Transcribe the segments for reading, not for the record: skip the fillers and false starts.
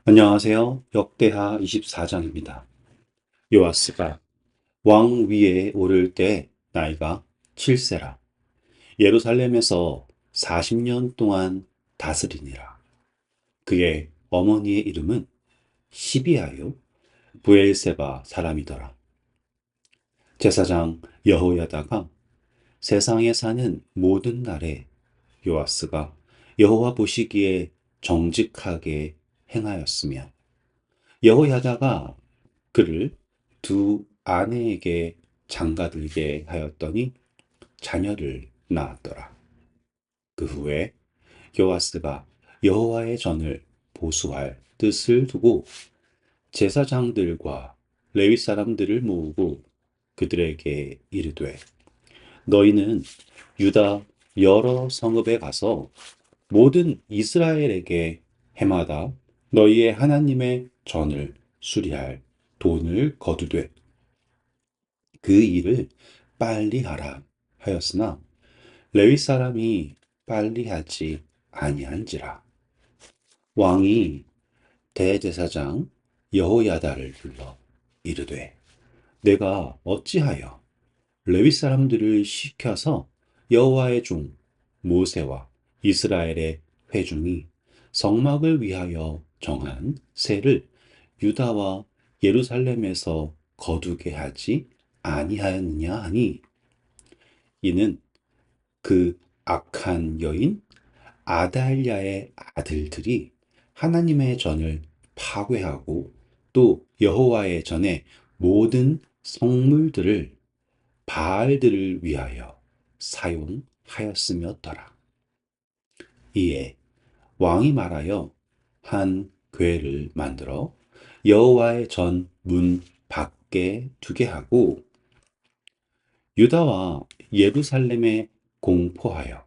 안녕하세요. 역대하 24장입니다. 요아스가 왕 위에 오를 때 나이가 7세라. 예루살렘에서 40년 동안 다스리니라. 그의 어머니의 이름은 시비아요 부엘세바 사람이더라. 제사장 여호야다가 세상에 사는 모든 날에 요아스가 여호와 보시기에 정직하게 행하였으며 여호야다가 그를 두 아내에게 장가들게 하였더니 자녀를 낳았더라. 그 후에 요아스가 여호와의 전을 보수할 뜻을 두고 제사장들과 레위 사람들을 모으고 그들에게 이르되 너희는 유다 여러 성읍에 가서 모든 이스라엘에게 해마다 너희의 하나님의 전을 수리할 돈을 거두되 그 일을 빨리 하라 하였으나 레위 사람이 빨리 하지 아니한지라. 왕이 대제사장 여호야다를 불러 이르되 내가 어찌하여 레위 사람들을 시켜서 여호와의 종 모세와 이스라엘의 회중이 성막을 위하여 정한 세를 유다와 예루살렘에서 거두게 하지 아니하였느냐 하니 이는 그 악한 여인 아달랴의 아들들이 하나님의 전을 파괴하고 또 여호와의 전의 모든 성물들을 바알들을 위하여 사용하였으며더라. 이에 왕이 말하여 한 궤를 만들어 여호와의 전 문 밖에 두게 하고 유다와 예루살렘에 공포하여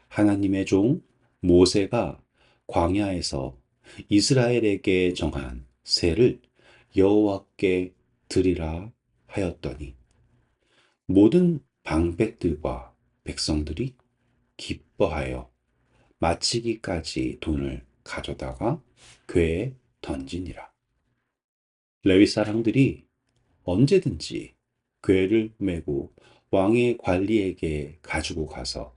하나님의 종 모세가 광야에서 이스라엘에게 정한 세를 여호와께 드리라 하였더니 모든 방백들과 백성들이 기뻐하여 마치기까지 돈을 가져다가 궤에 던지니라. 레위 사람들이 언제든지 궤를 메고 왕의 관리에게 가지고 가서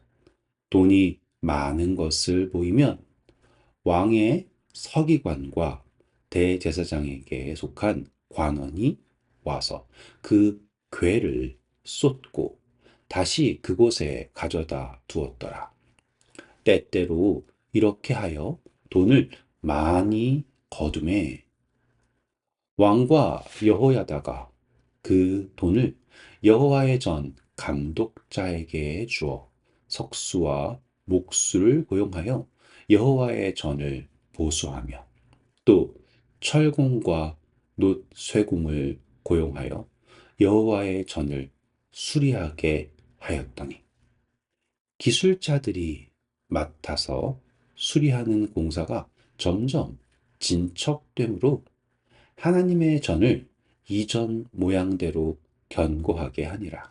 돈이 많은 것을 보이면 왕의 서기관과 대제사장에게 속한 관원이 와서 그 궤를 쏟고 다시 그곳에 가져다 두었더라. 때때로 이렇게 하여 돈을 많이 거두매 왕과 여호야다가 그 돈을 여호와의 전 감독자에게 주어 석수와 목수를 고용하여 여호와의 전을 보수하며 또 철공과 놋 쇠공을 고용하여 여호와의 전을 수리하게 하였더니 기술자들이 맡아서 수리하는 공사가 점점 진척되므로 하나님의 전을 이전 모양대로 견고하게 하니라.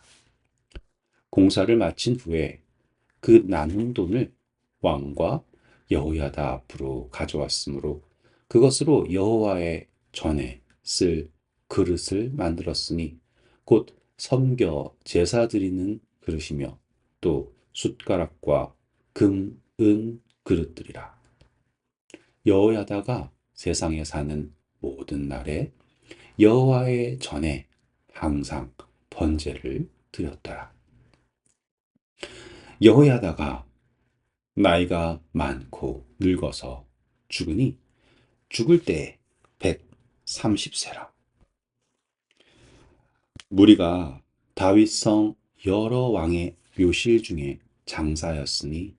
공사를 마친 후에 그 남은 돈을 왕과 여호야다 앞으로 가져왔으므로 그것으로 여호와의 전에 쓸 그릇을 만들었으니 곧 섬겨 제사 드리는 그릇이며 또 숟가락과 금, 은 그릇들이라. 여호야다가 세상에 사는 모든 날에 여호와의 전에 항상 번제를 드렸더라. 여호야다가 나이가 많고 늙어서 죽으니 죽을 때 130세라. 무리가 다윗성 여러 왕의 묘실 중에 장사였으니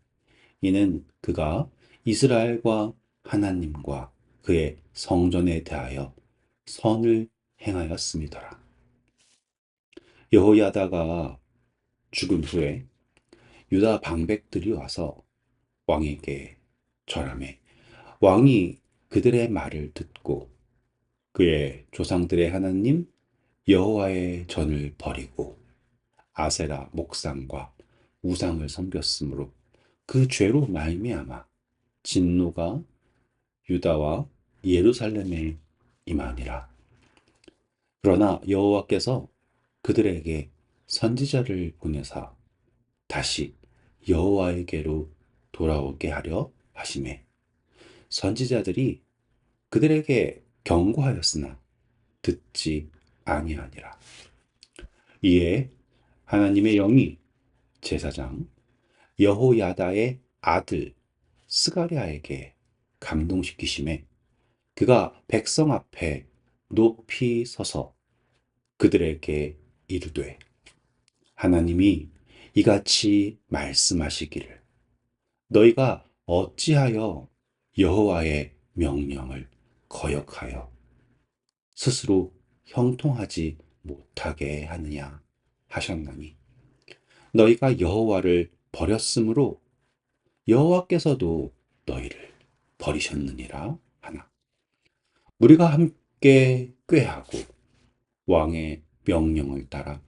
이는 그가 이스라엘과 하나님과 그의 성전에 대하여 선을 행하였음이더라. 여호야다가 죽은 후에 유다 방백들이 와서 왕에게 절하매 왕이 그들의 말을 듣고 그의 조상들의 하나님 여호와의 전을 버리고 아세라 목상과 우상을 섬겼으므로 그 죄로 말미암아 진노가 유다와 예루살렘에 임하니라. 그러나 여호와께서 그들에게 선지자를 보내사 다시 여호와에게로 돌아오게 하려 하심에 선지자들이 그들에게 경고하였으나 듣지 아니하니라. 이에 하나님의 영이 제사장 여호야다의 아들 스가랴에게 감동시키심에 그가 백성 앞에 높이 서서 그들에게 이르되 하나님이 이같이 말씀하시기를 너희가 어찌하여 여호와의 명령을 거역하여 스스로 형통하지 못하게 하느냐 하셨나니 너희가 여호와를 버렸으므로 여호와께서도 너희를 버리셨느니라 하나. 우리가 함께 꾀하고 왕의 명령을 따라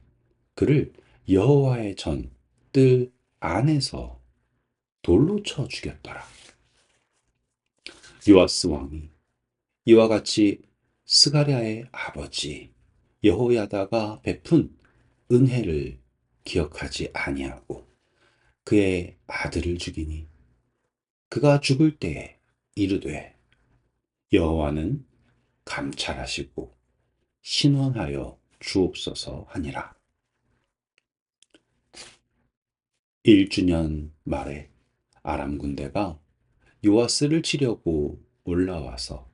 그를 여호와의 전 뜰 안에서 돌로 쳐 죽였더라. 요아스 왕이 이와 같이 스가랴의 아버지 여호야다가 베푼 은혜를 기억하지 아니하고 그의 아들을 죽이니 그가 죽을 때에 이르되 여호와는 감찰하시고 신원하여 주옵소서 하니라. 1주년 말에 아람 군대가 요아스를 치려고 올라와서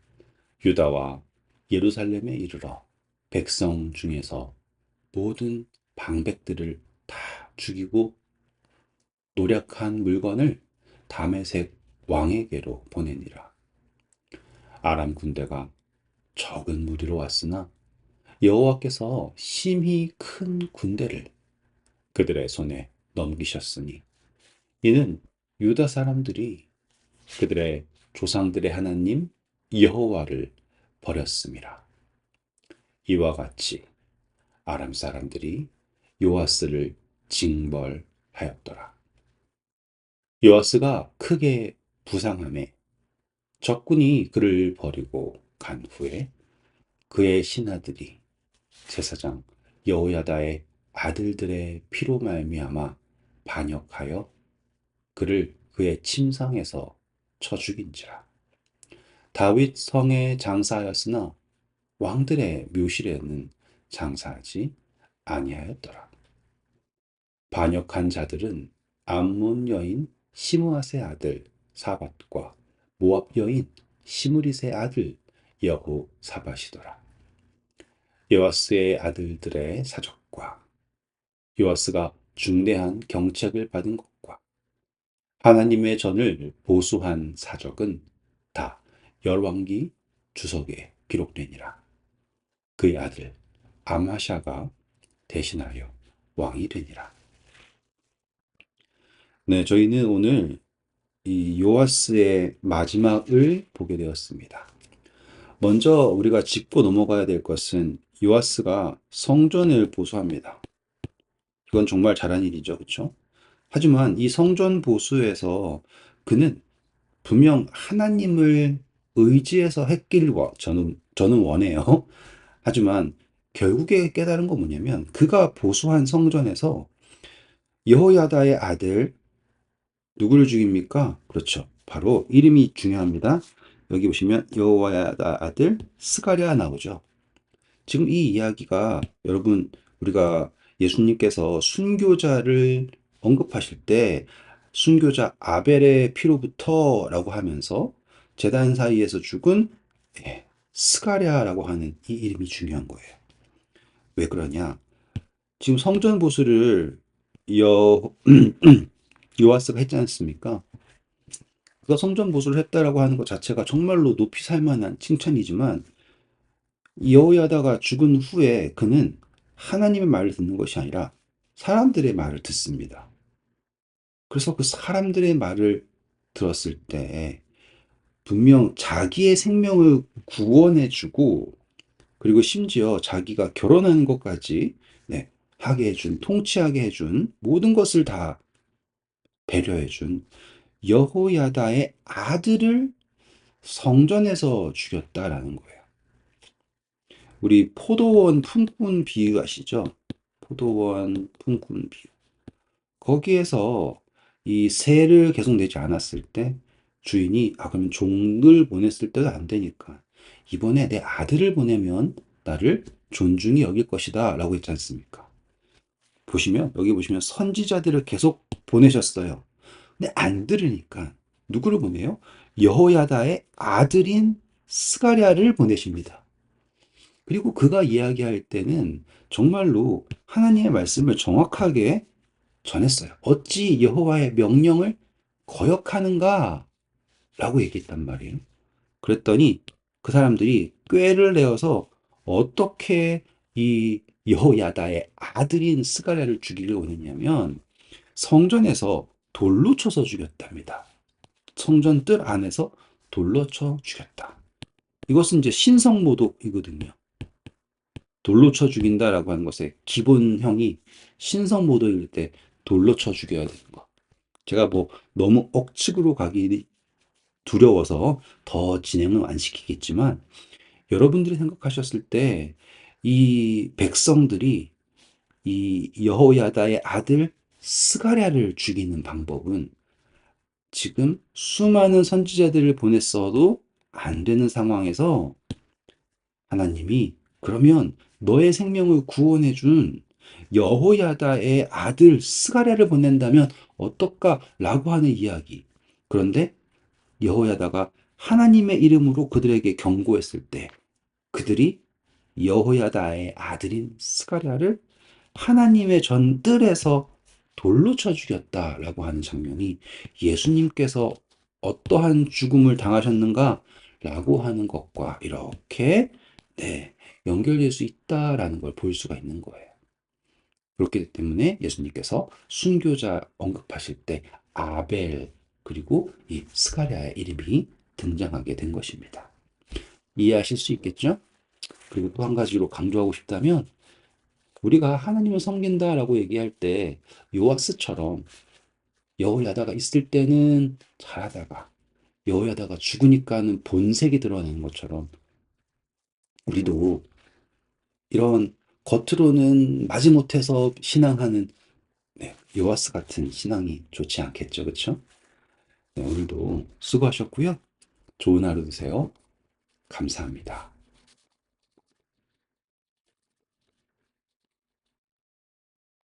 유다와 예루살렘에 이르러 백성 중에서 모든 방백들을 다 죽이고 노력한 물건을 다메섹 왕에게로 보내니라. 아람 군대가 적은 무리로 왔으나 여호와께서 심히 큰 군대를 그들의 손에 넘기셨으니 이는 유다 사람들이 그들의 조상들의 하나님 여호와를 버렸음이라. 이와 같이 아람 사람들이 요아스를 징벌하였더라. 요아스가 크게 부상함에 적군이 그를 버리고 간 후에 그의 신하들이 제사장 여호야다의 아들들의 피로 말미암아 반역하여 그를 그의 침상에서 쳐 죽인지라. 다윗 성에 장사하였으나 왕들의 묘실에는 장사하지 아니하였더라. 반역한 자들은 암몬 여인 시므앗의 아들 사밧과 모압 여인 시므릿의 아들 여호사밧이더라. 요아스의 아들들의 사적과 요아스가 중대한 경책을 받은 것과 하나님의 전을 보수한 사적은 다 열왕기 주석에 기록되니라. 그의 아들 암하샤가 대신하여 왕이 되니라. 네, 저희는 오늘 이 요아스의 마지막을 보게 되었습니다. 먼저 우리가 짚고 넘어가야 될 것은 요아스가 성전을 보수합니다. 이건 정말 잘한 일이죠, 그렇죠? 하지만 이 성전 보수에서 그는 분명 하나님을 의지해서 했길 저는 원해요. 하지만 결국에 깨달은 건 뭐냐면 그가 보수한 성전에서 여호야다의 아들 누구를 죽입니까? 그렇죠. 바로 이름이 중요합니다. 여기 보시면 여호야다 아들 스가랴 나오죠. 지금 이 이야기가 여러분 우리가 예수님께서 순교자를 언급하실 때 순교자 아벨의 피로부터라고 하면서 제단 사이에서 죽은 스가랴라고 하는 이 이름이 중요한 거예요. 왜 그러냐? 지금 성전 보수를 여 요아스가 했지 않습니까? 그가 성전 보수를 했다라고 하는 것 자체가 정말로 높이 살 만한 칭찬이지만 여호야다가 죽은 후에 그는 하나님의 말을 듣는 것이 아니라 사람들의 말을 듣습니다. 그래서 그 사람들의 말을 들었을 때 분명 자기의 생명을 구원해주고 그리고 심지어 자기가 결혼하는 것까지 하게 해준, 통치하게 해준 모든 것을 다 배려해준 여호야다의 아들을 성전에서 죽였다라는 거예요. 우리 포도원 품꾼 비유 아시죠? 포도원 품꾼 비유. 거기에서 이 세를 계속 내지 않았을 때 주인이 그러면 종을 보냈을 때도 안 되니까 이번에 내 아들을 보내면 나를 존중히 여길 것이다 라고 했지 않습니까? 보시면 여기 보시면 선지자들을 계속 보내셨어요. 근데 안 들으니까 누구를 보내요? 여호야다의 아들인 스가랴를 보내십니다. 그리고 그가 이야기할 때는 정말로 하나님의 말씀을 정확하게 전했어요. 어찌 여호와의 명령을 거역하는가? 라고 얘기했단 말이에요. 그랬더니 그 사람들이 꾀를 내어서 어떻게 이 여호야다의 아들인 스가랴를 죽이려고 했냐면 성전에서 돌로 쳐서 죽였답니다. 성전 뜰 안에서 돌로 쳐 죽였다. 이것은 이제 신성모독이거든요. 돌로 쳐 죽인다라고 하는 것의 기본형이 신성모독일 때 돌로 쳐 죽여야 되는 거. 제가 뭐 너무 억측으로 가기 두려워서 더 진행을 안 시키겠지만 여러분들이 생각하셨을 때 이 백성들이 이 여호야다의 아들 스가랴를 죽이는 방법은 지금 수많은 선지자들을 보냈어도 안 되는 상황에서 하나님이 그러면 너의 생명을 구원해 준 여호야다의 아들 스가랴를 보낸다면 어떨까라고 하는 이야기. 그런데 여호야다가 하나님의 이름으로 그들에게 경고했을 때 그들이 여호야다의 아들인 스가랴를 하나님의 전뜰에서 돌로 쳐 죽였다라고 하는 장면이 예수님께서 어떠한 죽음을 당하셨는가라고 하는 것과 이렇게 연결될 수 있다라는 걸 볼 수가 있는 거예요. 그렇기 때문에 예수님께서 순교자 언급하실 때 아벨 그리고 이 스가랴의 이름이 등장하게 된 것입니다. 이해하실 수 있겠죠? 그리고 또 한 가지로 강조하고 싶다면 우리가 하나님을 섬긴다라고 얘기할 때 요아스처럼 여호야다가 있을 때는 잘하다가 여호야다가 죽으니까는 본색이 드러나는 것처럼 우리도 이런 겉으로는 마지못해서 신앙하는 요아스 같은 신앙이 좋지 않겠죠, 그렇죠? 오늘도 수고하셨고요. 좋은 하루 되세요. 감사합니다.